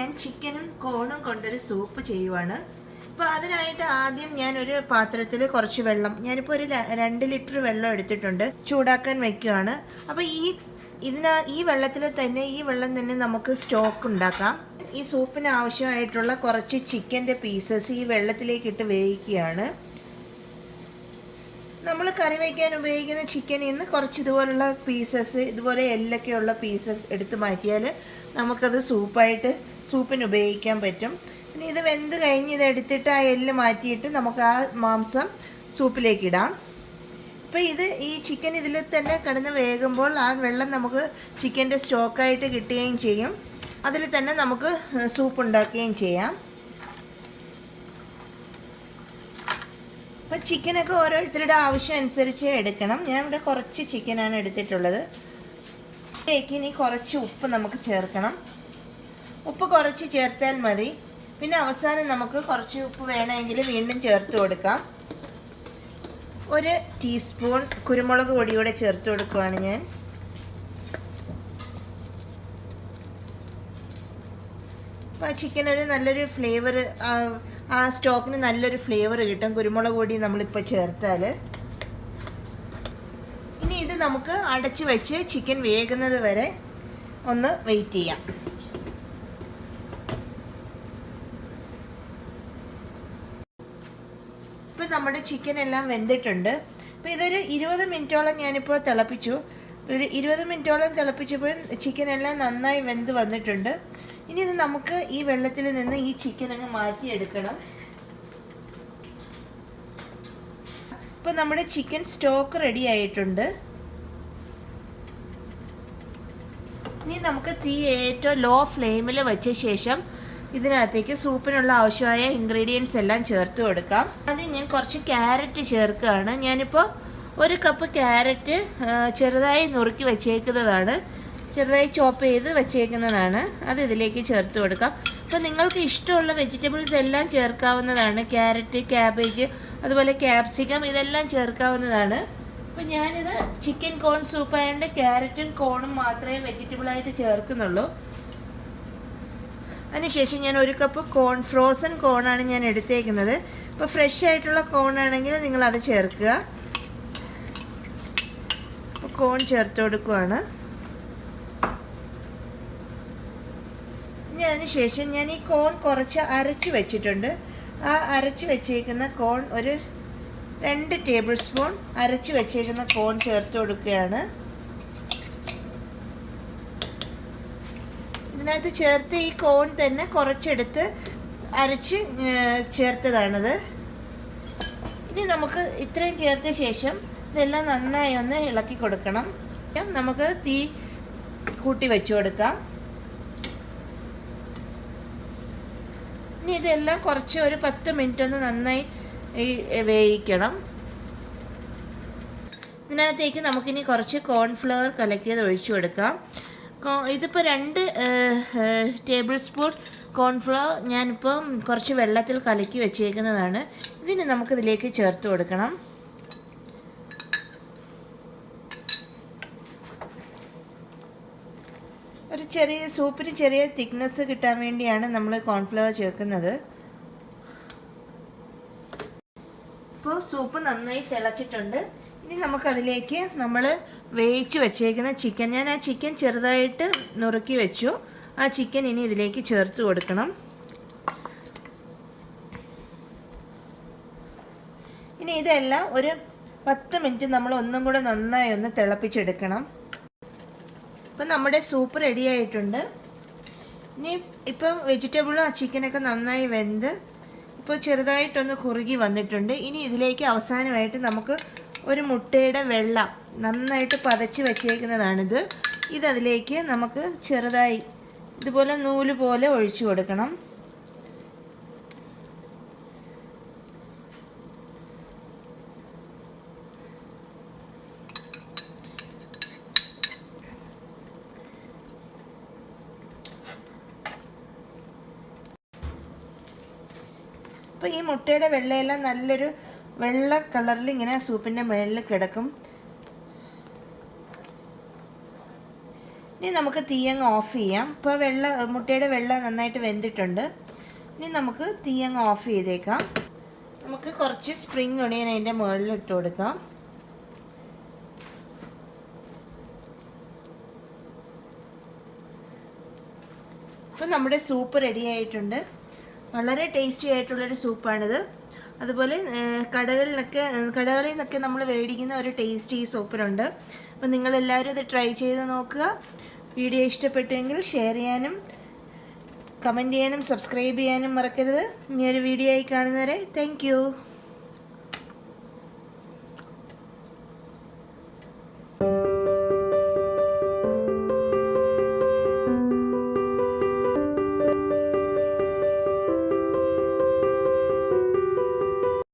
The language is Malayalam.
ഞാൻ ചിക്കനും കോണും കൊണ്ടൊരു സൂപ്പ് ചെയ്യുവാണ്. അപ്പോൾ അതിനായിട്ട് ആദ്യം ഞാനൊരു പാത്രത്തിൽ കുറച്ച് വെള്ളം, ഞാനിപ്പോൾ ഒരു 2 ലിറ്റർ വെള്ളം എടുത്തിട്ടുണ്ട്, ചൂടാക്കാൻ വയ്ക്കുകയാണ്. അപ്പോൾ ഈ വെള്ളത്തിൽ തന്നെ, ഈ വെള്ളം തന്നെ നമുക്ക് സ്റ്റോക്ക് ഉണ്ടാക്കാം. ഈ സൂപ്പിന് ആവശ്യമായിട്ടുള്ള കുറച്ച് ചിക്കൻ്റെ പീസസ് ഈ വെള്ളത്തിലേക്കിട്ട് വേവിക്കുകയാണ്. നമ്മൾ കറി വയ്ക്കാൻ ഉപയോഗിക്കുന്ന ചിക്കനിൽ നിന്ന് കുറച്ച് ഇതുപോലുള്ള പീസസ്, ഇതുപോലെ എല്ലൊക്കെയുള്ള പീസസ് എടുത്ത് മാറ്റിയാൽ നമുക്കത് സൂപ്പിന് ഉപയോഗിക്കാൻ പറ്റും. ഇനി ഇത് വെന്ത് കഴിഞ്ഞ് ഇതെടുത്തിട്ട് ആ എല്ല് മാറ്റിയിട്ട് നമുക്ക് ആ മാംസം സൂപ്പിലേക്ക് ഇടാം. ഇപ്പോൾ ഈ ചിക്കൻ ഇതിൽ തന്നെ കിടന്ന് വേകുമ്പോൾ ആ വെള്ളം നമുക്ക് ചിക്കൻ്റെ സ്റ്റോക്കായിട്ട് കിട്ടുകയും ചെയ്യും. അതിൽ തന്നെ നമുക്ക് സൂപ്പ് ഉണ്ടാക്കുകയും ചെയ്യാം. അപ്പോൾ ചിക്കനൊക്കെ ഓരോരുത്തരുടെ ആവശ്യം അനുസരിച്ച് എടുക്കണം. ഞാൻ ഇവിടെ കുറച്ച് ചിക്കനാണ് എടുത്തിട്ടുള്ളത്. ഇതിലേക്ക് ഇനി കുറച്ച് ഉപ്പ് നമുക്ക് ചേർക്കണം. ഉപ്പ് കുറച്ച് ചേർത്താൽ മതി. പിന്നെ അവസാനം നമുക്ക് കുറച്ച് ഉപ്പ് വേണമെങ്കിൽ വീണ്ടും ചേർത്ത് കൊടുക്കാം. 1 ടീസ്പൂൺ കുരുമുളക് പൊടി കൂടെ ചേർത്ത് കൊടുക്കുകയാണ് ഞാൻ. അപ്പോൾ ചിക്കൻ ഒരു നല്ലൊരു ഫ്ലേവർ, ആ സ്റ്റോക്കിന് നല്ലൊരു ഫ്ലേവർ കിട്ടും കുരുമുളക് പൊടി നമ്മളിപ്പോൾ ചേർത്താൽ. ഇനി ഇത് നമുക്ക് അടച്ച് വെച്ച് ചിക്കൻ വേകുന്നത് വരെ ഒന്ന് വെയിറ്റ് ചെയ്യാം. ഇപ്പോൾ നമ്മുടെ ചിക്കൻ എല്ലാം വെന്തിട്ടുണ്ട്. അപ്പോൾ ഇതൊരു 20 മിനിറ്റോളം ഞാനിപ്പോൾ തിളപ്പിച്ചു. ഒരു 20 മിനിറ്റോളം തിളപ്പിച്ചപ്പോൾ ചിക്കൻ എല്ലാം നന്നായി വെന്ത് വന്നിട്ടുണ്ട്. ഇനി ഇത് നമുക്ക് ഈ വെള്ളത്തിൽ നിന്ന് ഈ ചിക്കൻ അങ്ങ് മാറ്റിയെടുക്കണം. ഇപ്പോൾ നമ്മുടെ ചിക്കൻ സ്റ്റോക്ക് റെഡി ആയിട്ടുണ്ട്. ഇനി നമുക്ക് തീ ഏറ്റവും ലോ ഫ്ലെയിമിൽ വെച്ച ശേഷം ഇതിനകത്തേക്ക് സൂപ്പിനുള്ള ആവശ്യമായ ഇൻഗ്രീഡിയൻസ് എല്ലാം ചേർത്ത് കൊടുക്കാം. ആദ്യം ഞാൻ കുറച്ച് ക്യാരറ്റ് ചേർക്കുകയാണ്. ഞാനിപ്പോൾ 1 കപ്പ് ക്യാരറ്റ് ചെറുതായി നുറുക്കി വെച്ചേക്കുന്നതാണ്, ചെറുതായി ചോപ്പ് ചെയ്ത് വെച്ചേക്കുന്നതാണ്. അത് ഇതിലേക്ക് ചേർത്ത് കൊടുക്കാം. അപ്പോൾ നിങ്ങൾക്ക് ഇഷ്ടമുള്ള വെജിറ്റബിൾസ് എല്ലാം ചേർക്കാവുന്നതാണ്. ക്യാരറ്റ്, ക്യാബേജ്, അതുപോലെ ക്യാപ്സിക്കം, ഇതെല്ലാം ചേർക്കാവുന്നതാണ്. അപ്പോൾ ഞാനിത് ചിക്കൻ കോൺ സൂപ്പ് ആയതുകൊണ്ട് ക്യാരറ്റും കോണും മാത്രമേ വെജിറ്റബിളായിട്ട് ചേർക്കുന്നുള്ളൂ. അതിനുശേഷം ഞാൻ 1 കപ്പ് ഫ്രോസൺ കോണാണ് ഞാൻ എടുത്തേക്കുന്നത്. അപ്പോൾ ഫ്രഷ് ആയിട്ടുള്ള കോണാണെങ്കിൽ നിങ്ങളത് ചേർക്കുക. കോൺ ചേർത്ത് കൊടുക്കുകയാണ്. ഇനി അതിനുശേഷം ഞാൻ ഈ കോൺ കുറച്ച് അരച്ച് വെച്ചിട്ടുണ്ട്. ആ അരച്ച് വെച്ചേക്കുന്ന കോൺ ഒരു 2 ടേബിൾ സ്പൂൺ അരച്ച് വെച്ചേക്കുന്ന കോൺ ചേർത്ത് കൊടുക്കുകയാണ്. ഇതിനകത്ത് ചേർത്ത് ഈ കോൺ തന്നെ കുറച്ചെടുത്ത് അരച്ച് ചേർത്തതാണിത്. ഇനി നമുക്ക് ഇത്രയും ചേർത്ത ശേഷം ഇതെല്ലാം നന്നായി ഒന്ന് ഇളക്കി കൊടുക്കണം. നമുക്ക് തീ കൂട്ടി വെച്ച് കൊടുക്കാം. ഇനി ഇതെല്ലാം കുറച്ച് ഒരു 10 മിനിറ്റ് ഒന്ന് നന്നായി വേവിക്കണം. ഇതിനകത്തേക്ക് നമുക്കിനി കുറച്ച് കോൺഫ്ലവർ കലക്കിയത് ഒഴിച്ചു കൊടുക്കാം. ഇതിപ്പോൾ 2 ടേബിൾ സ്പൂൺ കോൺഫ്ലവർ ഞാനിപ്പം കുറച്ച് വെള്ളത്തിൽ കലക്കി വെച്ചേക്കുന്നതാണ്. ഇതിന് നമുക്കിതിലേക്ക് ചേർത്ത് കൊടുക്കണം. ഒരു സൂപ്പിന് ചെറിയ തിക്നെസ് കിട്ടാൻ വേണ്ടിയാണ് നമ്മൾ കോൺഫ്ലവർ ചേർക്കുന്നത്. ഇപ്പോൾ സൂപ്പ് നന്നായി തിളച്ചിട്ടുണ്ട്. ഇനി നമുക്കതിലേക്ക് നമ്മൾ വേവിച്ച് വെച്ചേക്കുന്ന ചിക്കൻ, ഞാൻ ആ ചിക്കൻ ചെറുതായിട്ട് നുറുക്കി വെച്ചു, ആ ചിക്കൻ ഇനി ഇതിലേക്ക് ചേർത്ത് കൊടുക്കണം. ഇനി ഇതെല്ലാം ഒരു 10 മിനിറ്റ് നമ്മൾ ഒന്നും കൂടെ നന്നായി ഒന്ന് തിളപ്പിച്ചെടുക്കണം. ഇപ്പം നമ്മുടെ സൂപ്പ് റെഡി ആയിട്ടുണ്ട്. ഇനി ഇപ്പം വെജിറ്റബിളും ആ ചിക്കനൊക്കെ നന്നായി വെന്ത് ഇപ്പോൾ ചെറുതായിട്ടൊന്ന് കുറുകി വന്നിട്ടുണ്ട്. ഇനി ഇതിലേക്ക് അവസാനമായിട്ട് നമുക്ക് ഒരു മുട്ടയുടെ വെള്ള നന്നായിട്ട് പതച്ച് വെച്ചേക്കുന്നതാണിത്. ഇതതിലേക്ക് നമുക്ക് ചെറുതായി ഇതുപോലെ നൂല് പോലെ ഒഴിച്ചു കൊടുക്കണം. അപ്പോൾ ഈ മുട്ടയുടെ വെള്ളയെല്ലാം നല്ലൊരു വെള്ള കളറിൽ ഇങ്ങനെ സൂപ്പിൻ്റെ മുകളിൽ കിടക്കും. ഇനി നമുക്ക് തീ അങ്ങ് ഓഫ് ചെയ്യാം. ഇപ്പോൾ മുട്ടയുടെ വെള്ള നന്നായിട്ട് വെന്തിട്ടുണ്ട്. ഇനി നമുക്ക് തീ അങ്ങ് ഓഫ് ചെയ്തേക്കാം. നമുക്ക് കുറച്ച് സ്പ്രിംഗ് ഒണിയൻ അതിൻ്റെ മുകളിൽ ഇട്ട് കൊടുക്കാം. അപ്പോൾ നമ്മുടെ സൂപ്പ് റെഡി ആയിട്ടുണ്ട്. വളരെ ടേസ്റ്റി ആയിട്ടുള്ളൊരു സൂപ്പാണിത്. അതുപോലെ കടകളിൽ നിന്നൊക്കെ നമ്മൾ മേടിക്കുന്ന ഒരു ടേസ്റ്റ് ഈ സൂപ്പിനുണ്ട്. അപ്പോൾ നിങ്ങളെല്ലാവരും ഇത് ട്രൈ ചെയ്ത് നോക്കുക. വീഡിയോ ഇഷ്ടപ്പെട്ടുവെങ്കിൽ ഷെയർ ചെയ്യാനും കമൻറ്റ് ചെയ്യാനും സബ്സ്ക്രൈബ് ചെയ്യാനും മറക്കരുത്. ഇനിയൊരു വീഡിയോ ആയി കാണുന്നവരെ താങ്ക് യു.